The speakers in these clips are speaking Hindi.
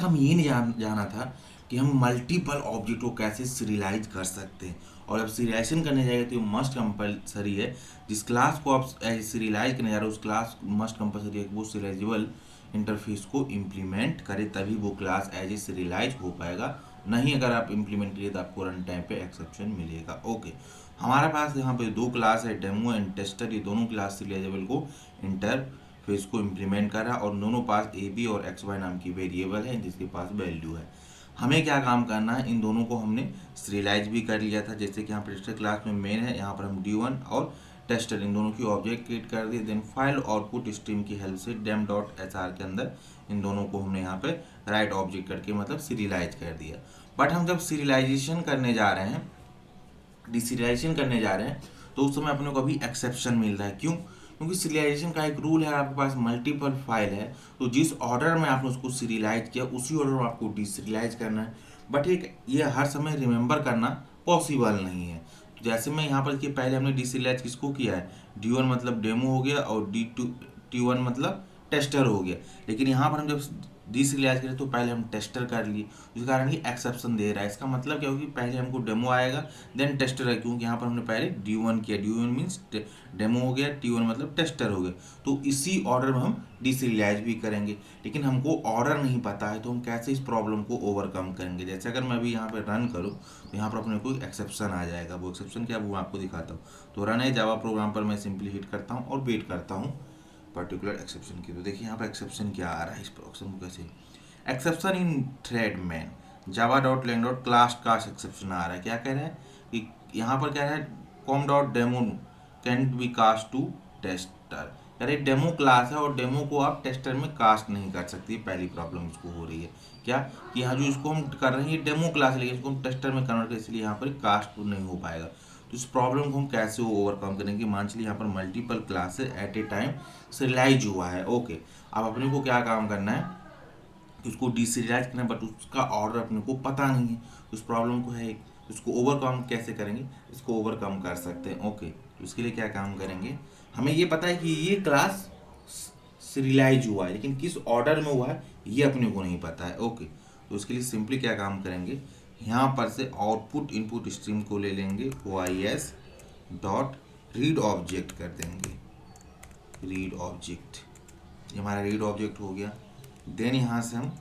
हम ये नहीं जाना था कि हम मल्टीपल ऑब्जेक्ट को कैसे सीरियलाइज कर सकते हैं। और अब सीरियलाइजेशन करने जाएगा तो मस्ट कंपलसरी है, जिस क्लास को आप सीरियलाइज करने जा रहे हो उस क्लास मस्ट कंपलसरी है कि वो सीरियलाइजेबल इंटरफेस को इम्प्लीमेंट करे, तभी वो क्लास एज ए सीरियलाइज हो पाएगा। नहीं अगर आप इम्प्लीमेंट करिए तो आपको रन टाइम पे एक्सेप्शन मिलेगा। ओके, हमारे पास यहाँ पे दो क्लास है, डेमो एंड टेस्टर। ये दोनों क्लास सीरियलाइजेबल को इंटरफेस को इम्प्लीमेंट कर रहा है और दोनों पास ए बी और एक्स वाई नाम की वेरिएबल है जिसके पास वैल्यू है। हमें क्या काम करना है, इन दोनों को हमने सीरियलाइज भी कर लिया था, जैसे कि यहाँ पर टेस्टर क्लास में मेन है, यहाँ पर हम D1 और टेस्टर इन दोनों की ऑब्जेक्ट क्रिएट कर दिए। देन फाइल आउटपुट स्ट्रीम की हेल्प से डेम डॉट एच आर के अंदर इन दोनों को हमने यहाँ पे राइट ऑब्जेक्ट करके मतलब सीरियलाइज कर दिया। बट हम जब सीरियलाइजेशन करने जा रहे हैं, डिसीरियलाइजेशन करने जा रहे हैं, तो उस समय अपने को अभी एक्सेप्शन मिल रहा है। क्यों? क्योंकि सीरियलाइजेशन का एक रूल है, आपके पास मल्टीपल फाइल है तो जिस ऑर्डर में आपने उसको सीरियलाइज किया उसी ऑर्डर में आपको डिसीरियलाइज करना है। बट एक ये हर समय रिमेंबर करना पॉसिबल नहीं है। तो जैसे मैं यहाँ पर देखिए, पहले हमने डिसीरियलाइज किसको किया है, D1 मतलब डेमो हो गया और T1 मतलब टेस्टर हो गया। लेकिन यहाँ पर हम जब डिसीरियलाइज करें तो पहले हम टेस्टर कर लिए, जिस कारण ये एक्सेप्शन दे रहा है। इसका मतलब क्या होगी, पहले हमको डेमो आएगा देन टेस्टर है, क्योंकि यहाँ पर हमने पहले D1 किया। D1 मीन्स डेमो हो गया, T1 मतलब टेस्टर हो गया। तो इसी ऑर्डर में हम डिसीरियलाइज भी करेंगे। लेकिन हमको ऑर्डर नहीं पता है तो हम कैसे इस प्रॉब्लम को ओवरकम करेंगे। जैसे अगर मैं अभी यहाँ पर रन करूँ तो यहाँ पर अपने को एक्सेप्शन आ जाएगा। वो एक्सेप्शन क्या वो आपको दिखाता हूँ। तो रन है जावा प्रोग्राम पर मैं सिंपली हिट करता हूँ और वेट करता हूँ पर्टिकुलर एक्सेप्शन की। तो देखिए यहाँ पर एक्सेप्शन क्या आ रहा है, इस ऑप्शन को कैसे, exception in thread main Java dot lang dot class cast exception आ रहा है। क्या कह रहा है कि यहाँ पर क्या है, com dot demo can be cast to tester. यार एक डेमो क्लास है और डेमो को आप टेस्टर में कास्ट नहीं कर सकती। पहली प्रॉब्लम इसको हो रही है क्या, कि यहाँ जो इसको हम कर रहे हैं ये डेमो क्लास है, लेकिन इसको हम टेस्टर में कन्वर्ट करें इसलिए यहाँ पर कास्ट नहीं हो पाएगा। तो इस प्रॉब्लम को हम कैसे ओवरकम करेंगे, मान चलिए यहाँ पर multiple classes at a time serialize हुआ है। ओके, अब अपने को क्या काम करना है, उसको डिसीरियलाइज करना है, बट उसका ऑर्डर अपने को पता नहीं है। उस प्रॉब्लम को है, उसको ओवरकम कैसे करेंगे, इसको ओवरकम कर सकते हैं। ओके, तो इसके लिए क्या काम करेंगे, हमें ये पता है कि ये क्लास सीरियलाइज हुआ है, लेकिन किस ऑर्डर में हुआ है ये अपने को नहीं पता है। ओके, तो उसके लिए सिंपली क्या काम करेंगे, यहाँ पर से आउटपुट इनपुट स्ट्रीम को ले लेंगे, OIS डॉट रीड ऑब्जेक्ट कर देंगे, रीड ऑब्जेक्ट। ये हमारा रीड ऑब्जेक्ट हो गया। देन यहाँ से हम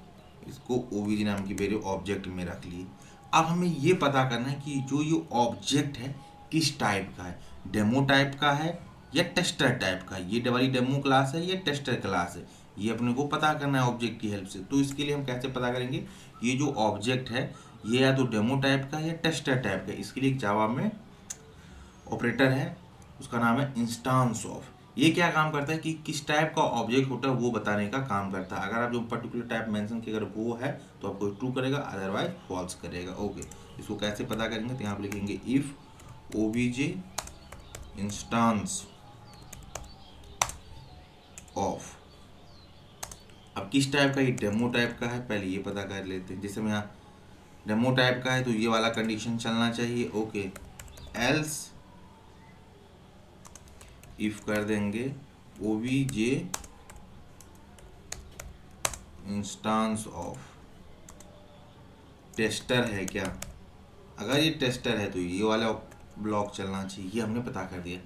इसको OBJ नाम की वेरिएबल ऑब्जेक्ट में रख लिए। अब हमें ये पता करना है कि जो ये ऑब्जेक्ट है किस टाइप का है, डेमो टाइप का है या टेस्टर टाइप का है। ये वाली डेमो क्लास है या टेस्टर क्लास है, ये अपने को पता करना है ऑब्जेक्ट की हेल्प से। तो इसके लिए हम कैसे पता करेंगे, ये जो ऑब्जेक्ट है ये या तो डेमो टाइप का है या टेस्टर टाइप का है। इसके लिए जावा में ऑपरेटर है, उसका नाम है इंस्टांस ऑफ। ये क्या काम करता है कि किस टाइप का ऑब्जेक्ट होता है वो बताने का काम करता है। अगर आप जो पर्टिकुलर टाइप मेंशन किया अगर वो है तो आपको ट्रू करेगा, अदरवाइज फॉल्स करेगा। ओके, इसको कैसे पता करेंगे, तो यहाँ पे लिखेंगे इफ OBJ इंस्टांस ऑफ। अब किस टाइप का, ये डेमो टाइप का है, पहले ये पता कर लेते हैं। जैसे मैं यहाँ डेमो टाइप का है तो ये वाला कंडीशन चलना चाहिए। ओके, एल्स इफ कर देंगे OBJ इंस्टांस ऑफ टेस्टर है क्या। अगर ये टेस्टर है तो ये वाला ब्लॉक चलना चाहिए, ये हमने पता कर दिया।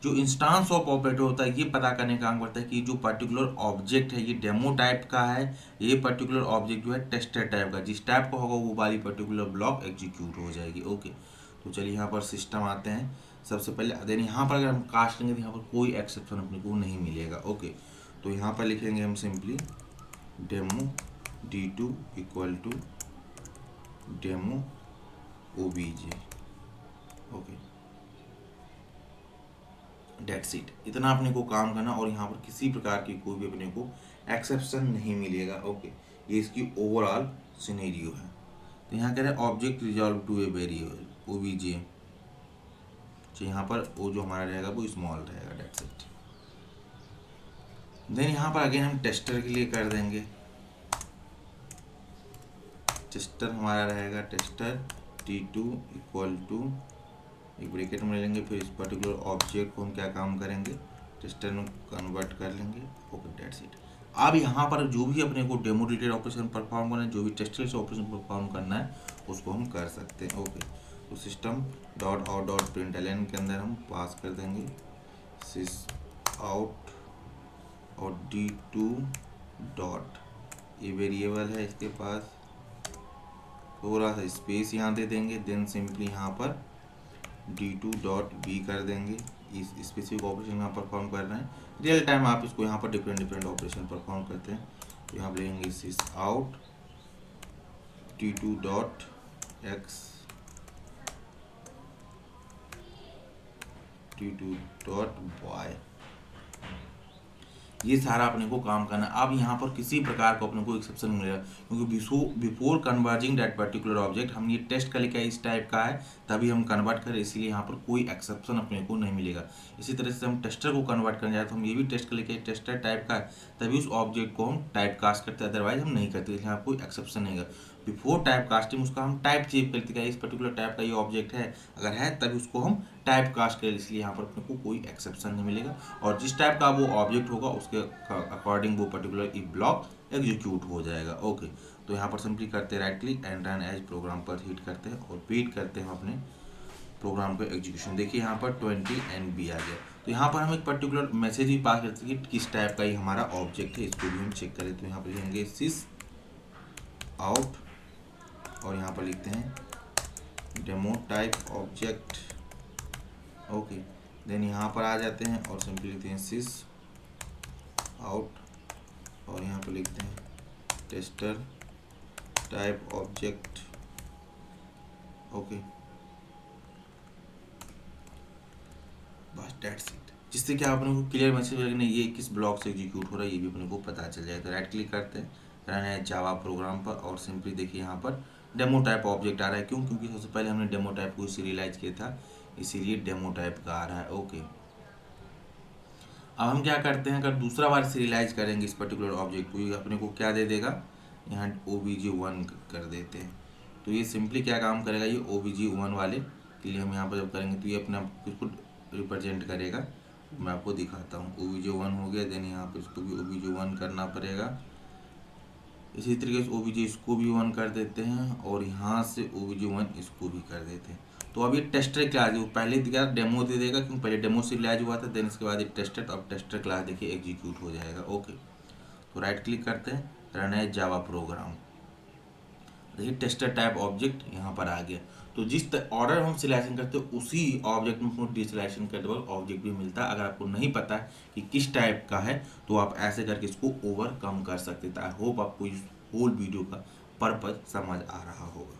जो इंस्टांस ऑफ ऑपरेटर होता है ये पता करने का काम करता है कि जो पर्टिकुलर ऑब्जेक्ट है ये डेमो टाइप का है, ये पर्टिकुलर ऑब्जेक्ट जो है टेस्टर टाइप का, जिस टाइप का होगा वो वाली पर्टिकुलर ब्लॉक एग्जीक्यूट हो जाएगी। ओके, तो चलिए यहाँ पर सिस्टम आते हैं। सबसे पहले देन यहाँ पर अगर हम कास्ट करेंगे तो यहाँ पर कोई एक्सेप्शन अपने को नहीं मिलेगा। ओके, तो यहाँ पर लिखेंगे हम simply demo D2 equal to demo OBJ। Okay, that's it, इतना अपने को काम करना और यहाँ पर किसी प्रकार की कोई भी अपने को एक्सेप्शन नहीं मिलेगा। ओके, ये इसकी ओवरऑल सिनेरियो है। तो यहाँ कह रहे हैं object resolve to a variable OBJ, तो यहाँ पर वो जो हमारा रहेगा वो स्मॉल रहेगा, डेट्स इट। देन यहाँ पर अगेन हम टेस्टर के लिए कर देंगे, टेस्टर हमारा रहेगा टेस्टर T2 इक्वल टू एक ब्रैकेट में ले लेंगे, फिर इस पर्टिकुलर ऑब्जेक्ट को हम क्या काम करेंगे, टेस्टर में कन्वर्ट कर लेंगे। Okay, that's it. अब यहाँ पर जो भी अपने को डेमो रिलेटेड ऑपरेशन परफॉर्म करना है, जो भी टेस्टल से ऑपरेशन परफॉर्म करना है, उसको हम कर सकते हैं। ओके, तो system dot out dot println के अंदर हम पास कर देंगे सिस आउट और D2 डॉट, ये वेरिएबल है, इसके पास थोड़ा सा स्पेस यहाँ दे देंगे, देन सिंपली यहाँ पर D2 डॉट बी कर देंगे। इस स्पेसिफिक ऑपरेशन यहाँ परफॉर्म कर रहे हैं, रियल टाइम आप इसको यहाँ पर डिफरेंट डिफरेंट ऑपरेशन परफॉर्म करते हैं। तो यहाँ पर लेंगे sys out D2 dot X D2 dot Y, ये सारा अपने को काम करना है। अब यहाँ पर किसी प्रकार को अपने को एक्सेप्शन मिलेगा, क्योंकि before converging that particular object हम ये टेस्ट कर लिया इस टाइप का है, तभी हम कन्वर्ट करें, इसलिए यहाँ पर कोई एक्सेप्शन अपने को नहीं मिलेगा। इसी तरह से हम टेस्टर को कन्वर्ट करने जाए तो हम ये भी टेस्ट कर लिया टेस्टर टाइप का है, तभी उस ऑब्जेक्ट को हम टाइप कास्ट करते हैं, अदरवाइज हम नहीं करते, इसलिए यहाँ कोई एक्सेप्शन नहीं है। बिफोर टाइप कास्टिंग उसका हम टाइप चेक करते हैं, इस पर्टिकुलर टाइप का ये ऑब्जेक्ट है, अगर है तभी उसको हम टाइप कास्ट करें, इसलिए यहाँ पर अपने को कोई एक्सेप्शन नहीं मिलेगा। और जिस टाइप का वो ऑब्जेक्ट होगा उसके अकॉर्डिंग वो पर्टिकुलर ई ब्लॉक एग्जीक्यूट हो जाएगा। ओके, तो यहाँ पर सिंपली करते हैं right click and run as program पर हिट करते हैं और वेट करते हैं अपने प्रोग्राम का एग्जीक्यूशन। देखिए यहाँ पर 20 NB आ गया। तो यहाँ पर हम एक पर्टिकुलर मैसेज भी पास करते हैं कि किस टाइप का ही हमारा ऑब्जेक्ट है, इसको भी हम चेक करें। तो यहाँ पर लिखेंगे सिस आउट और यहाँ पर लिखते हैं demo type object. Okay, then यहाँ पर आ जाते हैं और सिंपली लिखते हैं सिस आउट और यहाँ पर लिखते हैं टेस्टर टाइप ऑब्जेक्ट। ओके, बस डेट्स इट, जिससे कि अपने को क्लियर मैसेज मिलेगा नहीं ये किस ब्लॉक से एग्जीक्यूट हो रहा है, ये भी अपने को पता चल जाएगा। तो राइट क्लिक करते हैं रन है जावा प्रोग्राम पर और सिंपली देखिए यहाँ पर डेमो टाइप ऑब्जेक्ट आ रहा है। क्यों? क्योंकि सबसे पहले हमने डेमो टाइप को सीरियलाइज किया था, इसीलिए डेमो टाइप का आ रहा है। ओके, अब हम क्या करते हैं, अगर दूसरा बार सीरियलाइज करेंगे इस पर्टिकुलर ऑब्जेक्ट को, ये अपने को क्या दे देगा, यहाँ OBJ1 कर देते हैं। तो ये सिंपली क्या काम करेगा, ये OBJ1 वाले के लिए हम यहाँ पर जब करेंगे तो ये अपने आप इसको रिप्रेजेंट करेगा। मैं आपको दिखाता हूँ, OBJ1 हो गया, देन यहाँ पर इसको भी OBJ1 करना पड़ेगा। इसी तरीके से OBJ इसको भी 1 कर देते हैं और यहाँ से OBJ1 इसको भी कर देते हैं। तो अब ये टेस्टर क्लास वो पहले क्या डेमो दे देगा, क्योंकि पहले डेमो से रिलाइज हुआ था, देन इसके बाद ये टेस्टर, अब टेस्टर क्लास देखिए एग्जीक्यूट हो जाएगा। ओके, तो राइट क्लिक करते हैं रन एज जावा प्रोग्राम, देखिए टेस्टर टाइप ऑब्जेक्ट यहाँ पर आ गया। तो जिस ऑर्डर हम सिलेक्शन करते हैं उसी ऑब्जेक्ट में डिसलेक्शन करते वक्त ऑब्जेक्ट भी मिलता है। अगर आपको नहीं पता है कि किस टाइप का है तो आप ऐसे करके इसको ओवरकम कर सकते हैं। आई होप आपको इस होल वीडियो का पर्पज समझ आ रहा होगा।